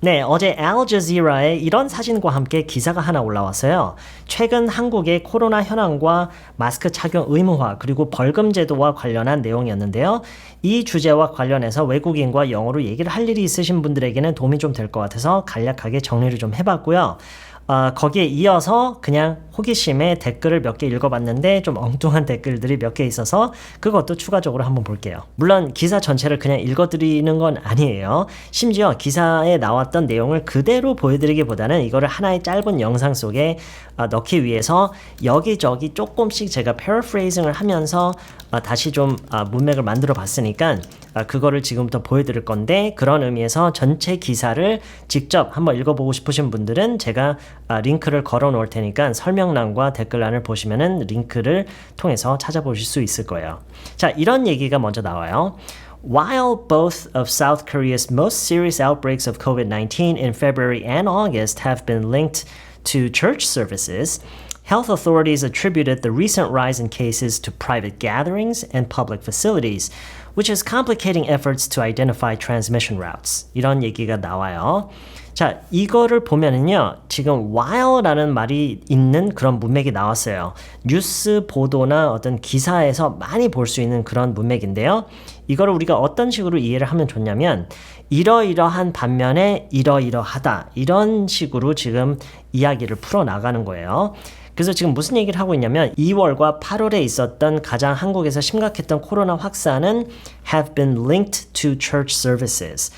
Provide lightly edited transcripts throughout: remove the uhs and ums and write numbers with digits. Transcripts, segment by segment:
네, 어제 Al Jazeera에 이런 사진과 함께 기사가 하나 올라왔어요. 최근 한국의 코로나 현황과 마스크 착용 의무화 그리고 벌금 제도와 관련한 내용이었는데요. 이 주제와 관련해서 외국인과 영어로 얘기를 할 일이 있으신 분들에게는 도움이 좀 될 것 같아서 간략하게 정리를 좀 해봤고요. 거기에 이어서 그냥 호기심에 댓글을 몇 개 읽어봤는데 좀 엉뚱한 댓글들이 몇 개 있어서 그것도 추가적으로 한번 볼게요. 물론 기사 전체를 그냥 읽어드리는 건 아니에요. 심지어 기사에 나왔던 내용을 그대로 보여드리기보다는 이거를 하나의 짧은 영상 속에 넣기 위해서 여기저기 조금씩 제가 paraphrasing을 하면서 다시 좀 문맥을 만들어 봤으니까 그거를 지금부터 보여드릴 건데 그런 의미에서 전체 기사를 직접 한번 읽어보고 싶으신 분들은 제가 링크를 걸어 놓을 테니까 설명란과 댓글란을 보시면은 링크를 통해서 찾아보실 수 있을 거예요. 자, 이런 얘기가 먼저 나와요. While both of South Korea's most serious outbreaks of COVID-19 in February and August have been linked to church services, health authorities attributed the recent rise in cases to private gatherings and public facilities, which is complicating efforts to identify transmission routes. 이런 얘기가 나와요. 자, 이거를 보면은요, 지금 while라는 말이 있는 그런 문맥이 나왔어요. 뉴스 보도나 어떤 기사에서 많이 볼 수 있는 그런 문맥인데요. 이거를 우리가 어떤 식으로 이해를 하면 좋냐면, 이러이러한 반면에 이러이러하다. 이런 식으로 지금 이야기를 풀어나가는 거예요. 그래서 지금 무슨 얘기를 하고 있냐면 2월과 8월에 있었던 가장 한국에서 심각했던 코로나 확산은 have been linked to church services.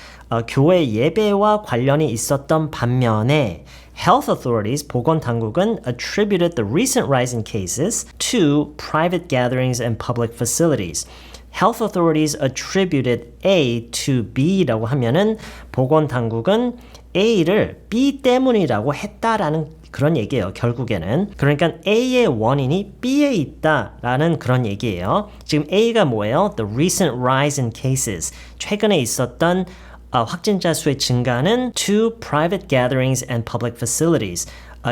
교회 예배와 관련이 있었던 반면에 health authorities, 보건당국은 attributed the recent rise in cases to private gatherings and public facilities. Health authorities attributed A to B라고 하면은 보건당국은 A를 B 때문이라고 했다라는 그런 얘기예요. 결국에는. 그러니까 A의 원인이 B에 있다라는 그런 얘기예요. 지금 A가 뭐예요? The recent rise in cases. 최근에 있었던 확진자 수의 증가는 to private gatherings and public facilities.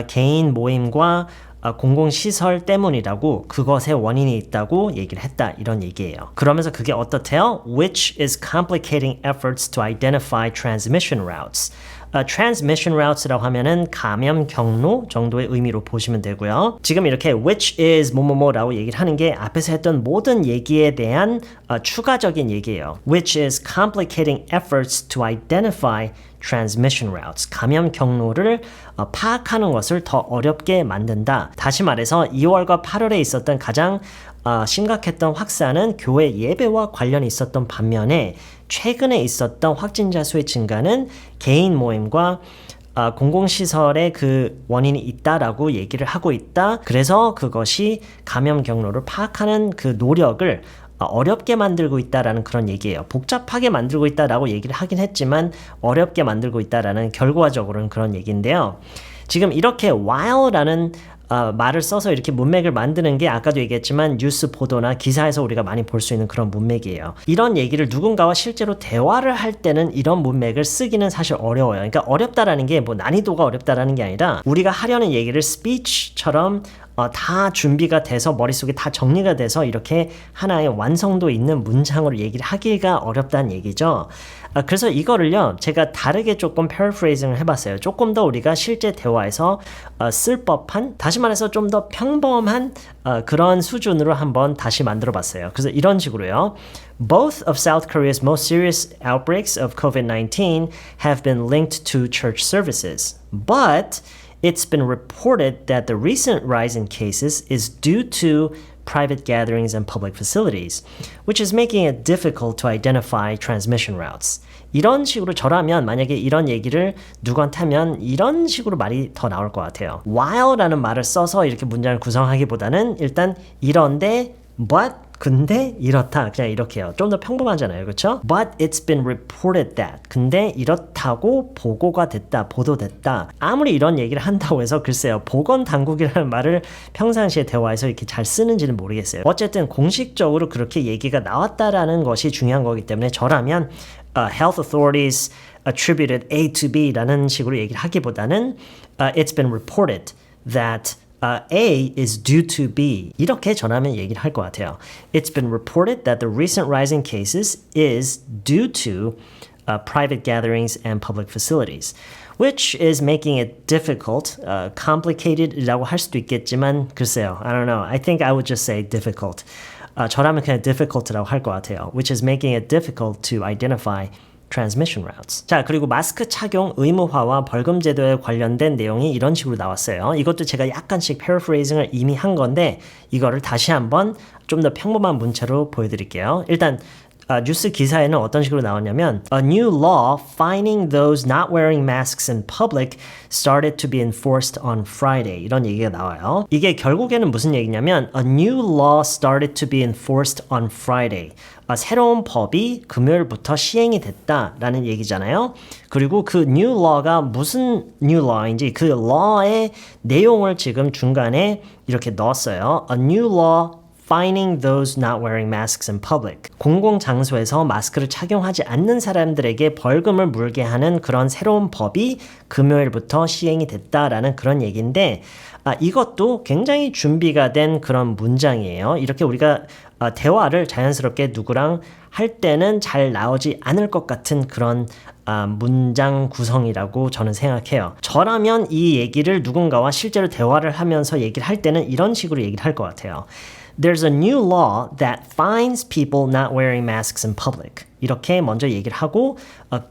개인 모임과 공공시설 때문이라고 그것에 원인이 있다고 얘기를 했다 이런 얘기예요. 그러면서 그게 어떻대요? Which is complicating efforts to identify transmission routes. transmission routes라고 하면은 감염 경로 정도의 의미로 보시면 되고요. 지금 이렇게 which is 뭐뭐뭐라고 얘기를 하는 게 앞에서 했던 모든 얘기에 대한 추가적인 얘기예요. Which is complicating efforts to identify transmission routes. 감염 경로를 파악하는 것을 더 어렵게 만든다. 다시 말해서 2월과 8월에 있었던 가장 심각했던 확산은 교회 예배와 관련이 있었던 반면에 최근에 있었던 확진자 수의 증가는 개인 모임과 공공시설의 그 원인이 있다라고 얘기를 하고 있다. 그래서 그것이 감염 경로를 파악하는 그 노력을 어렵게 만들고 있다라는 그런 얘기예요. 복잡하게 만들고 있다라고 얘기를 하긴 했지만 어렵게 만들고 있다라는 결과적으로는 그런 얘기인데요. 지금 이렇게 while라는 말을 써서 이렇게 문맥을 만드는 게 아까도 얘기했지만 뉴스 보도나 기사에서 우리가 많이 볼 수 있는 그런 문맥이에요. 이런 얘기를 누군가와 실제로 대화를 할 때는 이런 문맥을 쓰기는 사실 어려워요. 그러니까 어렵다라는 게 뭐 난이도가 어렵다라는 게 아니라 우리가 하려는 얘기를 스피치처럼 다 준비가 돼서 머릿속에 다 정리가 돼서 이렇게 하나의 완성도 있는 문장으로 얘기를 하기가 어렵다는 얘기죠. 그래서 이거를요 제가 다르게 조금 paraphrasing을 해봤어요. 조금 더 우리가 실제 대화에서 쓸 법한, 다시 말해서 좀 더 평범한 그런 수준으로 한번 다시 만들어봤어요. 그래서 이런 식으로요. Both of South Korea's most serious outbreaks of COVID-19 have been linked to church services, but it's been reported that the recent rise in cases is due to private gatherings and public facilities, which is making it difficult to identify transmission routes. 이런 식으로 저라면 만약에 이런 얘기를 누구한테 하면 이런 식으로 말이 더 나올 것 같아요. while라는 말을 써서 이렇게 문장을 구성하기보다는 일단 이런데 but 근데 이렇다 그냥 이렇게요. 좀 더 평범하잖아요. 그렇죠? But it's been reported that. 근데 이렇다고 보고가 됐다. 보도됐다. 아무리 이런 얘기를 한다고 해서 글쎄요. 보건당국이라는 말을 평상시에 대화에서 이렇게 잘 쓰는지는 모르겠어요. 어쨌든 공식적으로 그렇게 얘기가 나왔다라는 것이 중요한 거기 때문에 저라면 health authorities attributed A to B라는 식으로 얘기를 하기보다는 it's been reported that A is due to B. 이렇게 전하면 얘기를 할 것 같아요. It's been reported that the recent rise in cases is due to private gatherings and public facilities. Which is making it difficult, complicated라고 할 수도 있겠지만 글쎄요, I don't know. I think I would just say difficult. 저라면 그냥 difficult라고 할 것 같아요. Which is making it difficult to identify transmission routes. 자, 그리고 마스크 착용 의무화와 벌금 제도에 관련된 내용이 이런 식으로 나왔어요. 이것도 제가 약간씩 paraphrasing을 이미 한 건데 이거를 다시 한번 좀 더 평범한 문체로 보여드릴게요. 일단 뉴스 기사에는 어떤 식으로 나왔냐면 A new law fining those not wearing masks in public started to be enforced on Friday. 이런 얘기가 나와요. 이게 결국에는 무슨 얘기냐면 A new law started to be enforced on Friday. 새로운 법이 금요일부터 시행이 됐다라는 얘기잖아요. 그리고 그 new law가 무슨 new law인지 그 law의 내용을 지금 중간에 이렇게 넣었어요. A new law fining those not wearing masks in public. 공공장소에서 마스크를 착용하지 않는 사람들에게 벌금을 물게 하는 그런 새로운 법이 금요일부터 시행이 됐다라는 그런 얘기인데 이것도 굉장히 준비가 된 그런 문장이에요. 이렇게 우리가 대화를 자연스럽게 누구랑 할 때는 잘 나오지 않을 것 같은 그런 문장 구성이라고 저는 생각해요. 저라면 이 얘기를 누군가와 실제로 대화를 하면서 얘기를 할 때는 이런 식으로 얘기를 할 것 같아요. There's a new law that fines people not wearing masks in public. 이렇게 먼저 얘기를 하고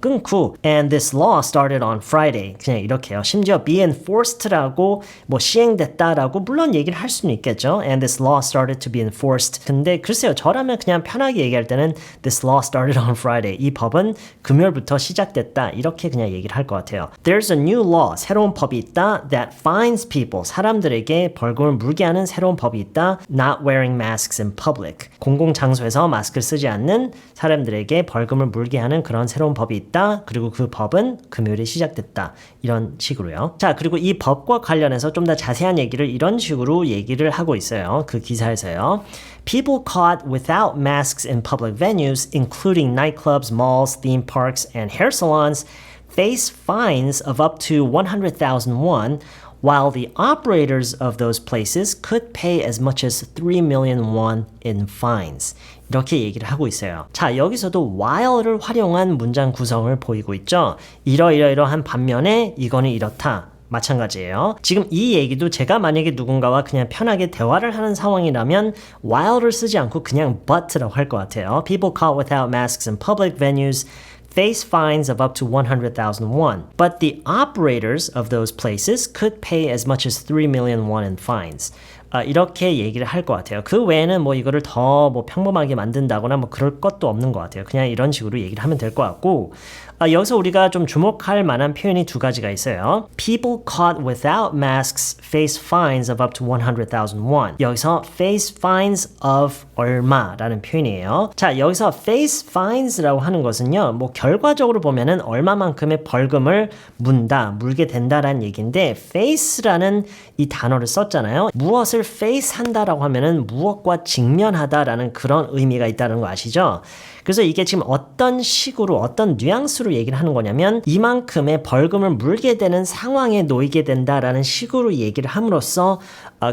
끊고 And this law started on Friday. 그냥 이렇게요. 심지어 be enforced라고 뭐 시행됐다라고 물론 얘기를 할 수는 있겠죠. And this law started to be enforced. 근데 글쎄요. 저라면 그냥 편하게 얘기할 때는 This law started on Friday. 이 법은 금요일부터 시작됐다. 이렇게 그냥 얘기를 할 것 같아요. There's a new law. 새로운 법이 있다. That fines people. 사람들에게 벌금을 물게 하는 새로운 법이 있다. Not wearing masks in public. 공공장소에서 마스크를 쓰지 않는 사람들에게 벌금을 물게 하는 그런 새로운 법이 있다. 그리고 그 법은 금요일에 시작됐다. 이런 식으로요. 자, 그리고 이 법과 관련해서 좀 더 자세한 얘기를 이런 식으로 얘기를 하고 있어요. 그 기사에서요. People caught without masks in public venues, including nightclubs, malls, theme parks, and hair salons, face fines of up to 100,000 won, while the operators of those places could pay as much as 3 million won in fines. 이렇게 얘기를 하고 있어요. 자, 여기서도 while를 활용한 문장 구성을 보이고 있죠. 이러이러이러한 반면에 이거는 이렇다. 마찬가지예요. 지금 이 얘기도 제가 만약에 누군가와 그냥 편하게 대화를 하는 상황이라면 while를 쓰지 않고 그냥 but라고 할 것 같아요. People caught without masks in public venues face fines of up to 100,000 won. But the operators of those places could pay as much as 3 million won in fines. 이렇게 얘기를 할 것 같아요. 그 외에는 뭐 이거를 더 뭐 평범하게 만든다거나 뭐 그럴 것도 없는 것 같아요. 그냥 이런 식으로 얘기를 하면 될 것 같고 여기서 우리가 좀 주목할 만한 표현이 두 가지가 있어요. People caught without masks face fines of up to 100,000 won. 여기서 face fines of 얼마라는 표현이에요. 자, 여기서 face fines라고 하는 것은요. 뭐 결과적으로 보면은 얼마만큼의 벌금을 물게 된다라는 얘기인데 face라는 이 단어를 썼잖아요. 무엇을 face 한다라고 하면은 무엇과 직면하다라는 그런 의미가 있다는 거 아시죠? 그래서 이게 지금 어떤 식으로 어떤 뉘앙스로 얘기를 하는 거냐면 이만큼의 벌금을 물게 되는 상황에 놓이게 된다라는 식으로 얘기를 함으로써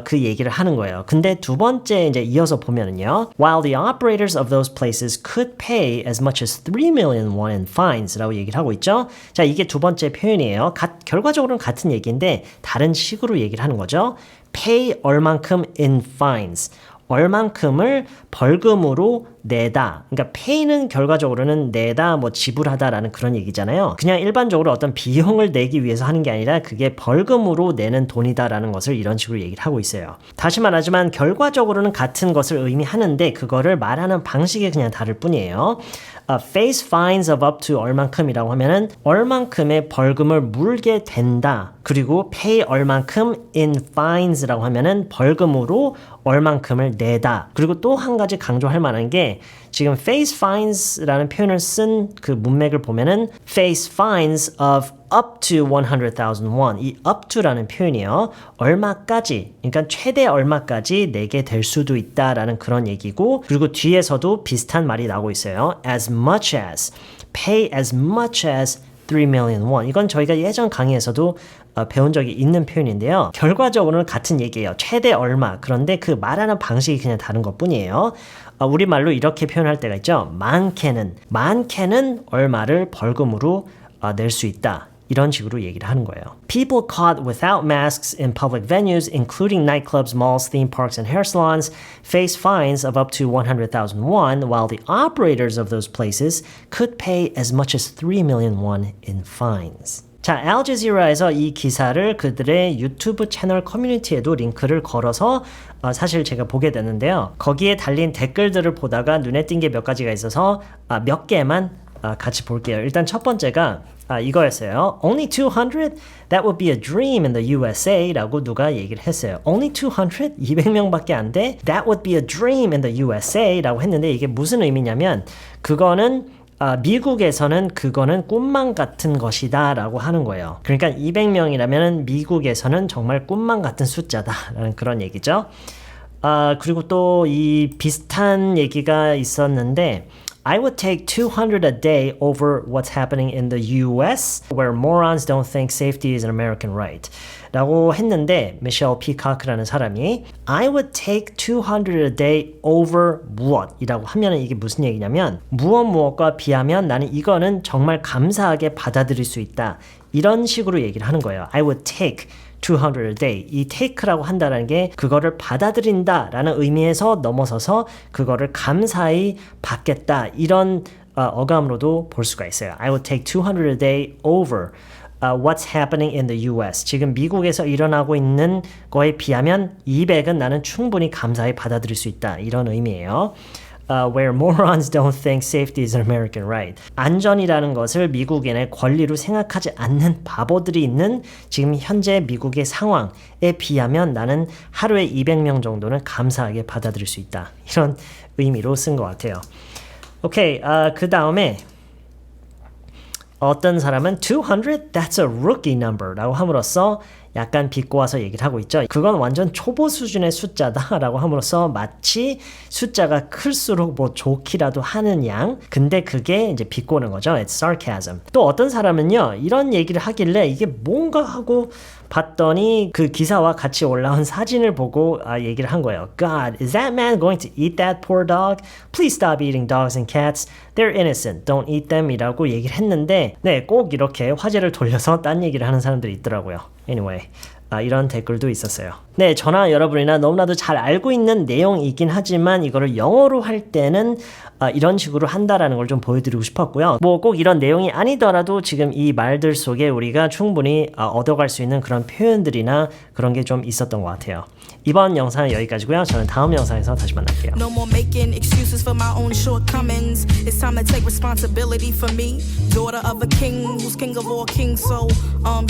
그 얘기를 하는 거예요. 근데 두 번째 이제 이어서 보면은요. While the operators of those places could pay as much as 3 million won in fines라고 얘기를 하고 있죠. 자, 이게 두 번째 표현이에요. 결과적으로는 같은 얘기인데 다른 식으로 얘기를 하는 거죠. pay 얼만큼 in fines. 얼만큼을 벌금으로 내다. 그러니까 pay는 결과적으로는 내다, 뭐 지불하다라는 그런 얘기잖아요. 그냥 일반적으로 어떤 비용을 내기 위해서 하는 게 아니라 그게 벌금으로 내는 돈이다라는 것을 이런 식으로 얘기를 하고 있어요. 다시 말하지만 결과적으로는 같은 것을 의미하는데 그거를 말하는 방식이 그냥 다를 뿐이에요. face fines of up to 얼만큼이라고 하면은 얼만큼의 벌금을 물게 된다. 그리고 pay 얼만큼 in fines라고 하면은 벌금으로 얼만큼을 내다. 그리고 또 한 가지 강조할 만한 게 지금 face fines라는 표현을 쓴 그 문맥을 보면은 face fines of up to 100,000 won. 이 up to라는 표현이요. 얼마까지, 그러니까 최대 얼마까지 내게 될 수도 있다라는 그런 얘기고 그리고 뒤에서도 비슷한 말이 나오고 있어요. as much as, pay as much as 3 million won. 이건 저희가 예전 강의에서도 배운 적이 있는 표현인데요. 결과적으로는 같은 얘기예요. 최대 얼마. 그런데 그 말하는 방식이 그냥 다른 것뿐이에요. 우리말로 이렇게 표현할 때가 있죠. 많게는 얼마를 벌금으로 낼 수 있다. 이런 식으로 얘기를 하는 거예요. People caught without masks in public venues, including nightclubs, malls, theme parks, and hair salons, face fines of up to 100,000 won, while the operators of those places could pay as much as 3 million won in fines. 자, 알제지라에서 이 기사를 그들의 유튜브 채널 커뮤니티에도 링크를 걸어서 사실 제가 보게 됐는데요. 거기에 달린 댓글들을 보다가 눈에 띈 게 몇 가지가 있어서 몇 개만 같이 볼게요. 일단 첫 번째가 이거였어요. Only 200? That would be a dream in the USA 라고 누가 얘기를 했어요. Only 200? 200명밖에 안 돼? That would be a dream in the USA 라고 했는데 이게 무슨 의미냐면 그거는 미국에서는 그거는 꿈만 같은 것이다 라고 하는 거예요. 그러니까 200명이라면 미국에서는 정말 꿈만 같은 숫자다 라는 그런 얘기죠. 그리고 또 이 비슷한 얘기가 있었는데 I would take 200 a day over what's happening in the US where morons don't think safety is an American right. 라고 했는데 미셸 피카크라는 사람이 I would take 200 a day over 무엇이라고 하면 이게 무슨 얘기냐면 무엇과 비하면 나는 이거는 정말 감사하게 받아들일 수 있다. 이런 식으로 얘기를 하는 거예요. I would take 200 a day. 이 take라고 한다는 게 그거를 받아들인다라는 의미에서 넘어서서 그거를 감사히 받겠다. 이런 어감으로도 볼 수가 있어요. I would take 200 a day over what's happening in the US. 지금 미국에서 일어나고 있는 거에 비하면 200은 나는 충분히 감사히 받아들일 수 있다. 이런 의미예요. Where morons don't think safety is an American right. 안전이라는 것을 미국인의 권리로 생각하지 않는 바보들이 있는 지금 현재 미국의 상황에 비하면 나는 하루에 200명 정도는 감사하게 받아들일 수 있다. 이런 의미로 쓴 것 같아요. 오케이, 그 다음에 어떤 사람은 200? That's a rookie number 라고 함으로써 약간 비꼬아서 얘기를 하고 있죠. 그건 완전 초보 수준의 숫자다 라고 함으로써 마치 숫자가 클수록 뭐 좋기라도 하는 양. 근데 그게 이제 비꼬는 거죠. It's sarcasm. 또 어떤 사람은요. 이런 얘기를 하길래 이게 뭔가 하고 봤더니 그 기사와 같이 올라온 사진을 보고 얘기를 한 거예요. God, is that man going to eat that poor dog? Please stop eating dogs and cats. They're innocent. Don't eat them 이라고 얘기를 했는데 네, 꼭 이렇게 화제를 돌려서 딴 얘기를 하는 사람들이 있더라고요. Anyway, 이런 댓글도 있었어요. 네, 저나 여러분이나 너무나도 잘 알고 있는 내용이긴 하지만 이거를 영어로 할 때는 이런 식으로 한다라는 걸 좀 보여드리고 싶었고요. 뭐 꼭 이런 내용이 아니더라도 지금 이 말들 속에 우리가 충분히 얻어갈 수 있는 그런 표현들이나 그런 게 좀 있었던 것 같아요. 이번 영상은 여기까지고요. 저는 다음 영상에서 다시 만날게요. No more making excuses for my own shortcomings. It's time to take responsibility for me. Daughter of a king who's king of all kings. So,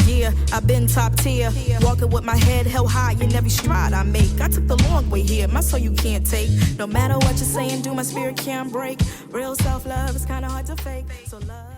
yeah, I've been top tier. Walking with my head held high in every stride I make. I took the long way here, my soul you can't take. No matter what you're saying, do my spirit can't break. Real self-love is kinda hard to fake. So love